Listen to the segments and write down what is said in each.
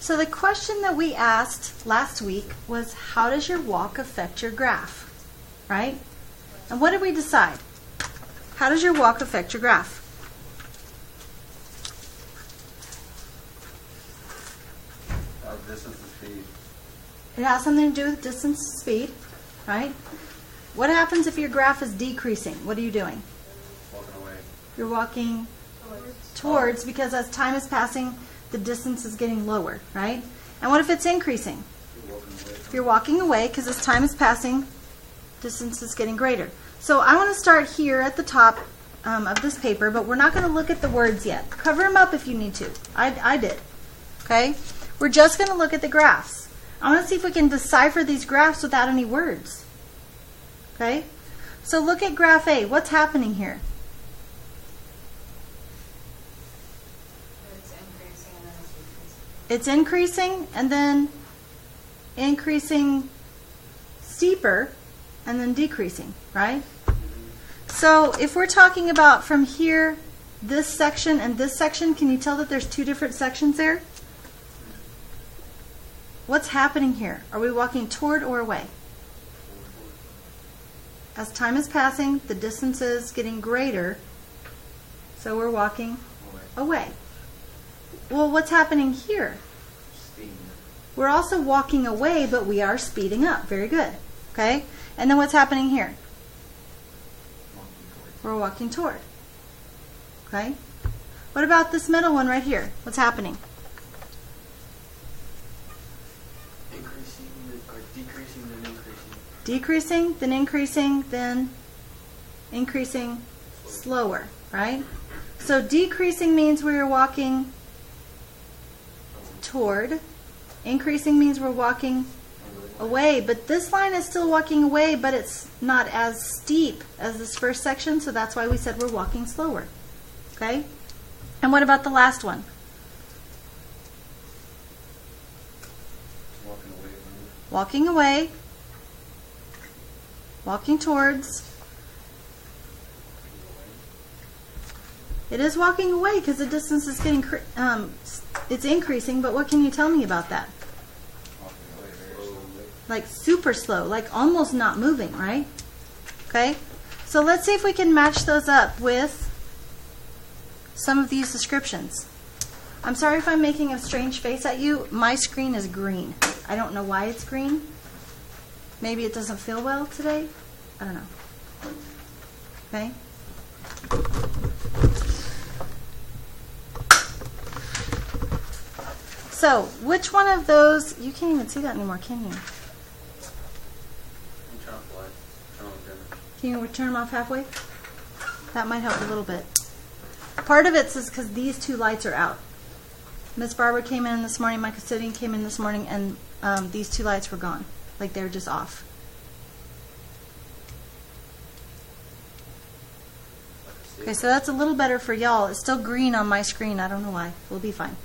So the question that we asked last week was, how does your walk affect your graph? Right? And what did we decide? How does your walk affect your graph? Distance and speed. It has something to do with distance and speed, right? What happens if your graph is decreasing? What are you doing? Walking away. You're walking towards, because as time is passing, the distance is getting lower, right? And what if it's increasing? You're walking away. If you're walking away, because as time is passing, distance is getting greater. So I want to start here at the top of this paper, but we're not going to look at the words yet. Cover them up if you need to. I did. Okay? We're just going to look at the graphs. I want to see if we can decipher these graphs without any words. Okay? So look at graph A. What's happening here? It's increasing and then it's decreasing. It's increasing and then increasing steeper and then decreasing, right? So if we're talking about from here, this section and this section, can you tell that there's two different sections there? What's happening here? Are we walking toward or away? As time is passing, the distance is getting greater, so we're walking away. Well, what's happening here? Speed. We're also walking away, but we are speeding up. Very good. Okay? And then what's happening here? We're walking toward. Okay? What about this middle one right here? What's happening? Decreasing, then increasing. Decreasing, then increasing, then increasing slower, right? So decreasing means we are walking toward. Increasing means we're walking away. But this line is still walking away, but it's not as steep as this first section, so that's why we said we're walking slower. Okay? And what about the last one? Walking away. Walking away, walking towards. It is walking away because the distance is getting, it's increasing, but what can you tell me about that? Walking away very slowly. Like super slow, like almost not moving, right? Okay, so let's see if we can match those up with some of these descriptions. I'm sorry if I'm making a strange face at you. My screen is green. I don't know why it's green. Maybe it doesn't feel well today. I don't know. Okay? So, which one of those, you can't even see that anymore, can you? I'm trying to fly. Trying to dimmer. Can you turn them off halfway? That might help a little bit. Part of it's is because these two lights are out. Miss Barbara came in this morning, my custodian came in this morning, and these two lights were gone. Like they were just off. Okay, so that's a little better for y'all. It's still green on my screen. I don't know why. We'll be fine.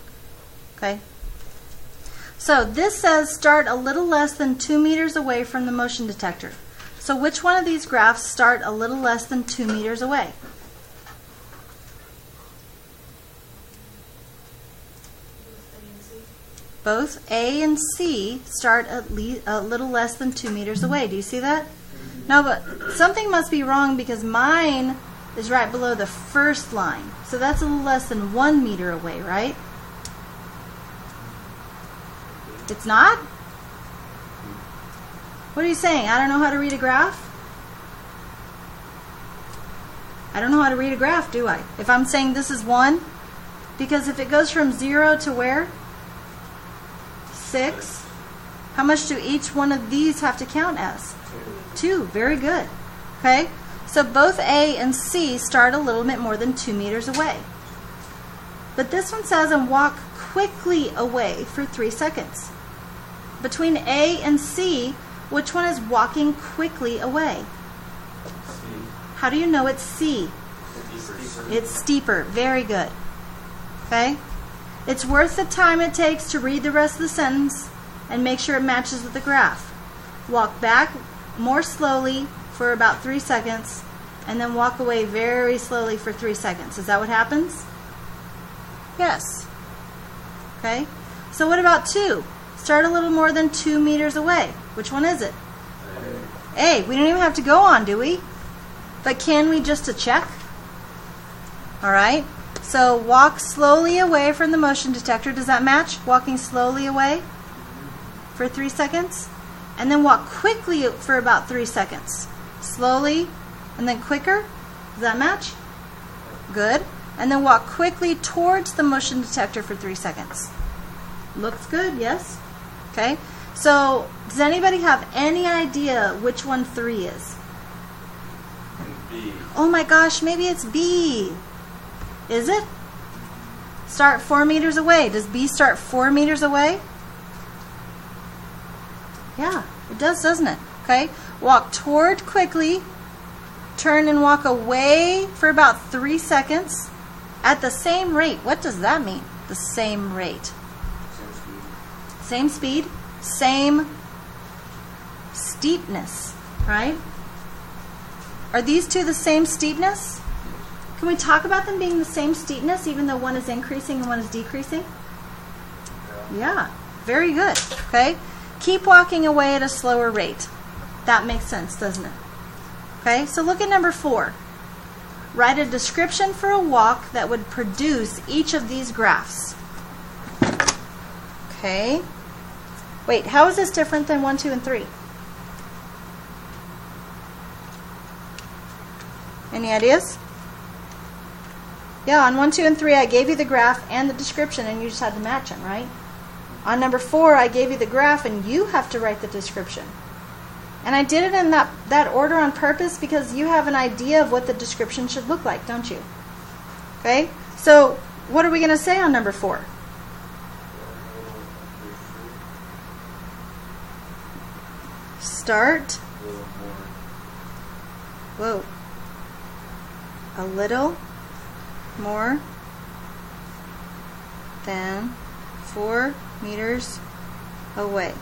Okay? So this says start a little less than 2 meters away from the motion detector. So which one of these graphs start a little less than 2 meters away? Both A and C start a little less than 2 meters away. Do you see that? No, but something must be wrong because mine is right below the first line. So that's a little less than 1 meter away, right? It's not? What are you saying? I don't know how to read a graph? I don't know how to read a graph, do I? If I'm saying this is 1, because if it goes from 0 to where? 6. How much do each one of these have to count as? 2. Very good. Okay? So both A and C start a little bit more than 2 meters away. But this one says, and walk quickly away for 3 seconds. Between A and C, which one is walking quickly away? How do you know it's C? It's steeper. Very good. Okay? It's worth the time it takes to read the rest of the sentence and make sure it matches with the graph. Walk back more slowly for about 3 seconds and then walk away very slowly for 3 seconds. Is that what happens? Yes. Okay? So what about 2? Start a little more than 2 meters away. Which one is it? A. We don't even have to go on, do we? But can we just to check? All right. So walk slowly away from the motion detector. Does that match? Walking slowly away for 3 seconds. And then walk quickly for about 3 seconds. Slowly and then quicker. Does that match? Good. And then walk quickly towards the motion detector for 3 seconds. Looks good, yes? Okay. So does anybody have any idea which one 3 is? B. Oh my gosh, maybe it's B. Is it? Start 4 meters away. Does B start 4 meters away? Yeah, it does, doesn't it? Okay. Walk toward quickly. Turn and walk away for about 3 seconds at the same rate. What does that mean? The same rate. Same speed. Same speed, same steepness, right? Are these two the same steepness? Can we talk about them being the same steepness even though one is increasing and one is decreasing? Yeah, very good. Okay, keep walking away at a slower rate. That makes sense, doesn't it? Okay, so look at number 4. Write a description for a walk that would produce each of these graphs. Okay. Wait, how is this different than 1, 2, and 3? Any ideas? Yeah, on 1, 2, and 3, I gave you the graph and the description, and you just had to match them, right? On number 4, I gave you the graph, and you have to write the description. And I did it in that order on purpose because you have an idea of what the description should look like, don't you? Okay? So, what are we going to say on number 4? Start. A little more. Whoa. A little more than 4 meters away.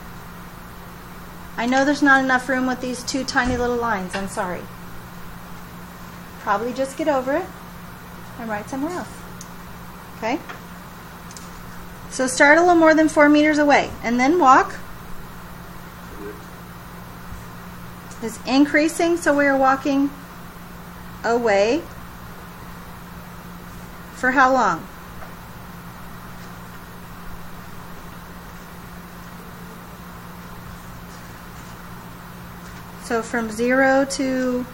I know there's not enough room with these 2 tiny little lines. I'm sorry. Probably just get over it and write somewhere else. Okay? So start a little more than 4 meters away and then walk. Is increasing, so we are walking away. For how long? So from 0 to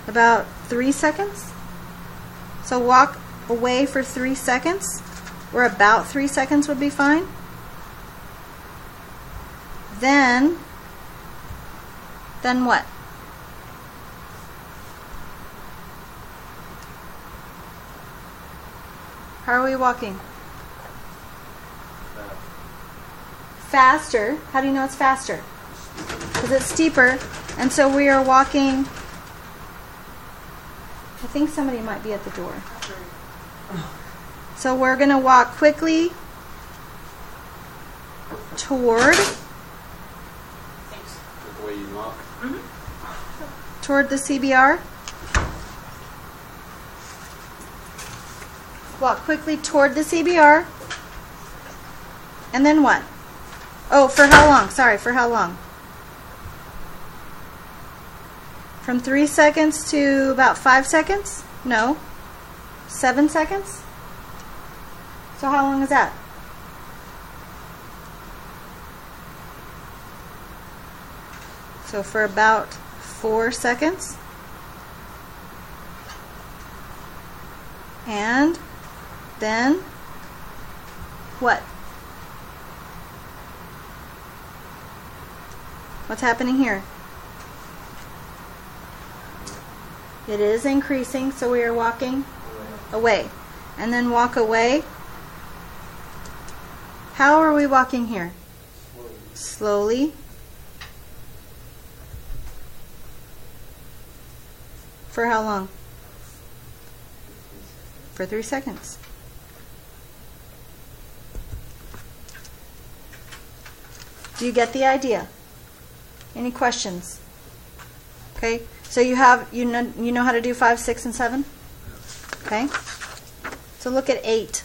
about 3 seconds. So walk away for 3 seconds, or about 3 seconds would be fine. Then what? How are we walking? Faster. How do you know it's faster? Because it's steeper. And so we are walking. I think somebody might be at the door. So we're going to walk quickly toward. The way you walk. Toward the CBR. Walk quickly toward the CBR. And then what? Oh, for how long? Sorry, for how long? From 3 seconds to about 5 seconds? No. 7 seconds? So how long is that? So for about 4 seconds. And then what? What's happening here? It is increasing, so we are walking away. And then walk away. How are we walking here? Slowly. For how long? For 3 seconds. Do you get the idea? Any questions? Okay, so you know how to do 5, 6, and 7? Okay, so look at 8.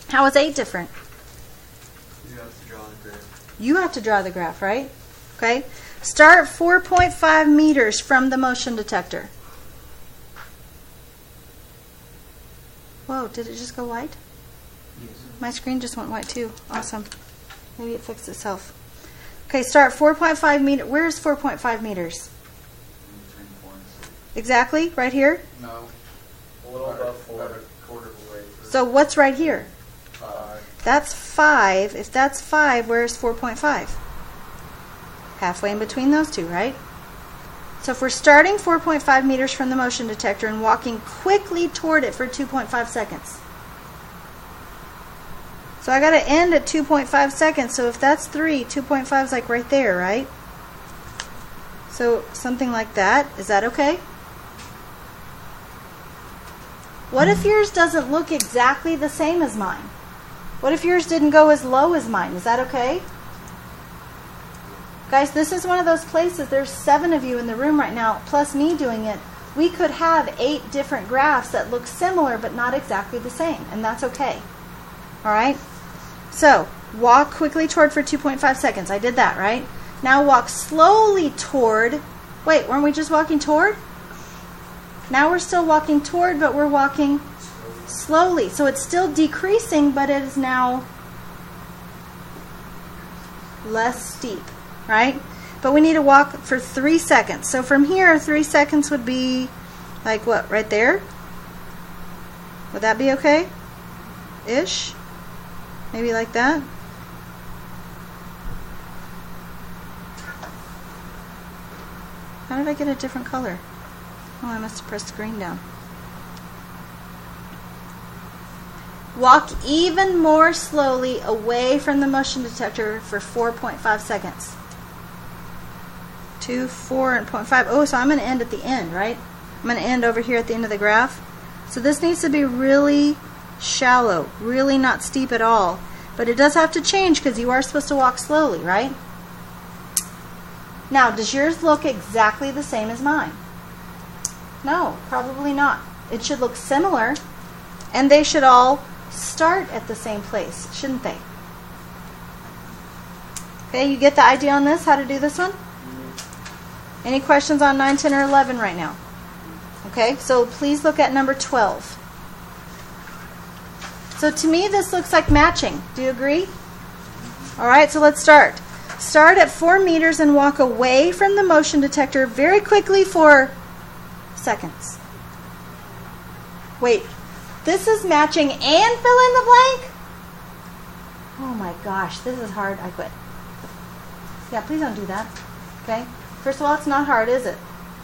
How is 8 different? You have to draw the graph. You have to draw the graph, right? Okay. Start 4.5 meters from the motion detector. Whoa, did it just go white? Yes. My screen just went white too. Awesome. Maybe it fixed itself. Okay, start 4.5 meters. Where's 4.5 meters? Between 4 and 6. Exactly, right here? No. A little above 4. About a quarter of a way through. So what's right here? 5. That's 5. If that's 5, where's 4.5? Halfway in between those two, right? So if we're starting 4.5 meters from the motion detector and walking quickly toward it for 2.5 seconds. So I got to end at 2.5 seconds. So if that's 3, 2.5 is like right there, right? So something like that. Is that okay? What if yours doesn't look exactly the same as mine? What if yours didn't go as low as mine? Is that okay? Guys, this is one of those places, there's 7 of you in the room right now, plus me doing it. We could have 8 different graphs that look similar but not exactly the same, and that's okay. Alright? So, walk quickly toward for 2.5 seconds. I did that, right? Now walk slowly toward. Wait, weren't we just walking toward? Now we're still walking toward, but we're walking slowly. So it's still decreasing, but it is now less steep, right? But we need to walk for 3 seconds. So from here, 3 seconds would be like what, right there? Would that be okay? Ish? Maybe like that? How did I get a different color? Oh, I must have pressed green down. Walk even more slowly away from the motion detector for 4.5 seconds. 2, 4, and 0.5. Oh, so I'm going to end at the end, right? I'm going to end over here at the end of the graph. So this needs to be really shallow, really not steep at all. But it does have to change because you are supposed to walk slowly, right? Now, does yours look exactly the same as mine? No, probably not. It should look similar, and they should all start at the same place, shouldn't they? Okay, you get the idea on this, how to do this one? Any questions on 9, 10, or 11 right now? Okay, so please look at number 12. So to me, this looks like matching. Do you agree? All right, so let's start. Start at 4 meters and walk away from the motion detector very quickly for seconds. Wait, this is matching and fill in the blank? Oh my gosh, this is hard. I quit. Yeah, please don't do that. Okay? First of all, it's not hard, is it?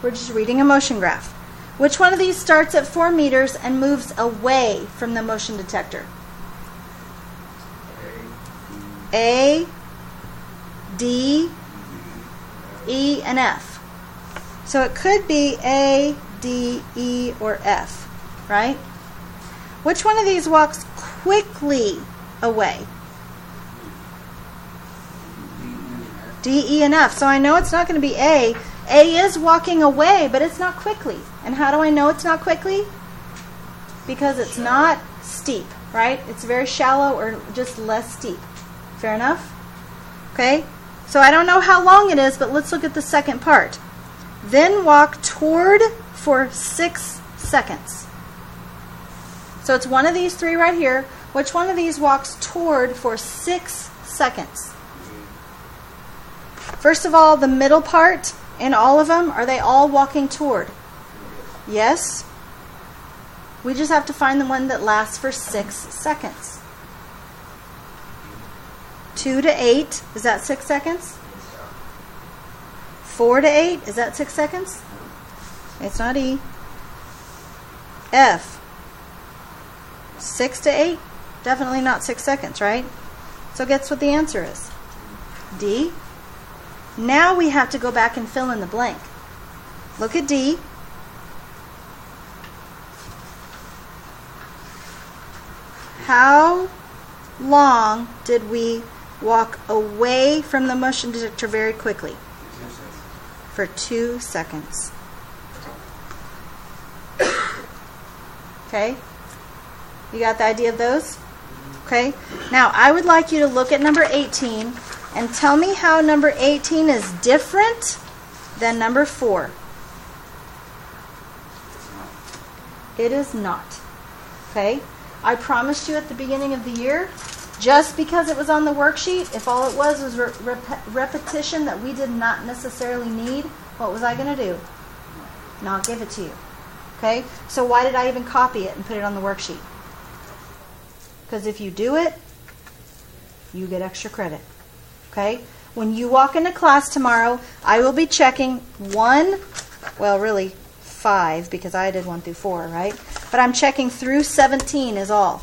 We're just reading a motion graph. Which one of these starts at 4 meters and moves away from the motion detector? A, D, E, and F. So it could be A, D, E, or F, right? Which one of these walks quickly away? D, E, and F. So I know it's not going to be A. A is walking away, but it's not quickly. And how do I know it's not quickly? Because it's not steep, right? It's very shallow or just less steep. Fair enough? Okay? So I don't know how long it is, but let's look at the second part. Then walk toward for 6 seconds. So it's one of these 3 right here. Which one of these walks toward for 6 seconds? First of all, the middle part in all of them, are they all walking toward? Yes. We just have to find the one that lasts for 6 seconds. 2 to 8, is that 6 seconds? 4 to 8, is that 6 seconds? It's not E. F. 6 to 8, definitely not 6 seconds, right? So guess what the answer is? D. Now we have to go back and fill in the blank. Look at D. How long did we walk away from the motion detector very quickly? For 2 seconds. Okay? You got the idea of those? Okay? Now, I would like you to look at number 18 and tell me how number 18 is different than number 4. It is not. Okay? I promised you at the beginning of the year, just because it was on the worksheet, if all it was repetition that we did not necessarily need, what was I going to do? Not give it to you. Okay? So why did I even copy it and put it on the worksheet? Because if you do it, you get extra credit. Okay? When you walk into class tomorrow, I will be checking 1, well, really 5, because I did 1 through 4, right? But I'm checking through 17 is all.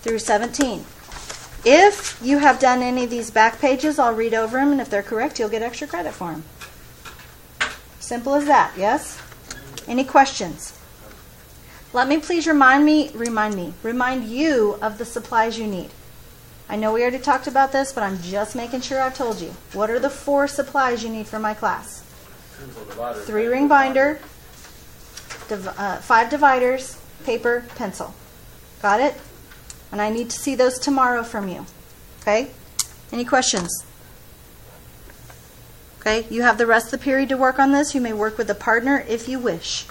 Through 17. If you have done any of these back pages, I'll read over them, and if they're correct, you'll get extra credit for them. Simple as that, yes? Any questions? Let me please remind you of the supplies you need. I know we already talked about this, but I'm just making sure I've told you. What are the 4 supplies you need for my class? 3-ring binder, 5 dividers, paper, pencil. Got it? And I need to see those tomorrow from you. Okay? Any questions? Okay, you have the rest of the period to work on this. You may work with a partner if you wish.